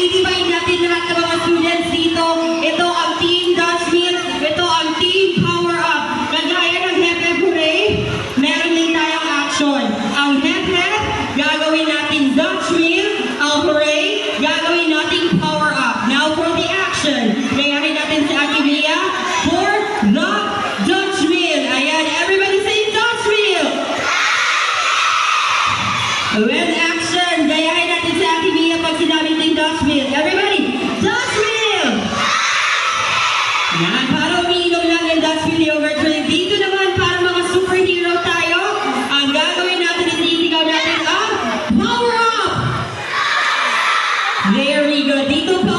activate natin lahat ng mga students dito. Ito ang Team Dutch Mill. Ito ang Team Power Up. Kagaya ng hep-hep hooray, meron din tayong action. Ang hep-hep, gagawin natin Dutch Mill. Ang hooray, gagawin natin Power Up. Now for the action. Gayahin natin si Ate Mia for the Dutch Mill. Ayan, everybody say Dutch Mill. With action, gayahin natin si Ate Mia pag sinabi ng Dutch Mill. Everybody, Dutch Mill! Yan, para umiinom lang ng Dutch Mill yogurt drink. Dito naman, para mga superhero tayo, ang gagawin natin is isigaw natin ang Power Up! Very good. Dito po,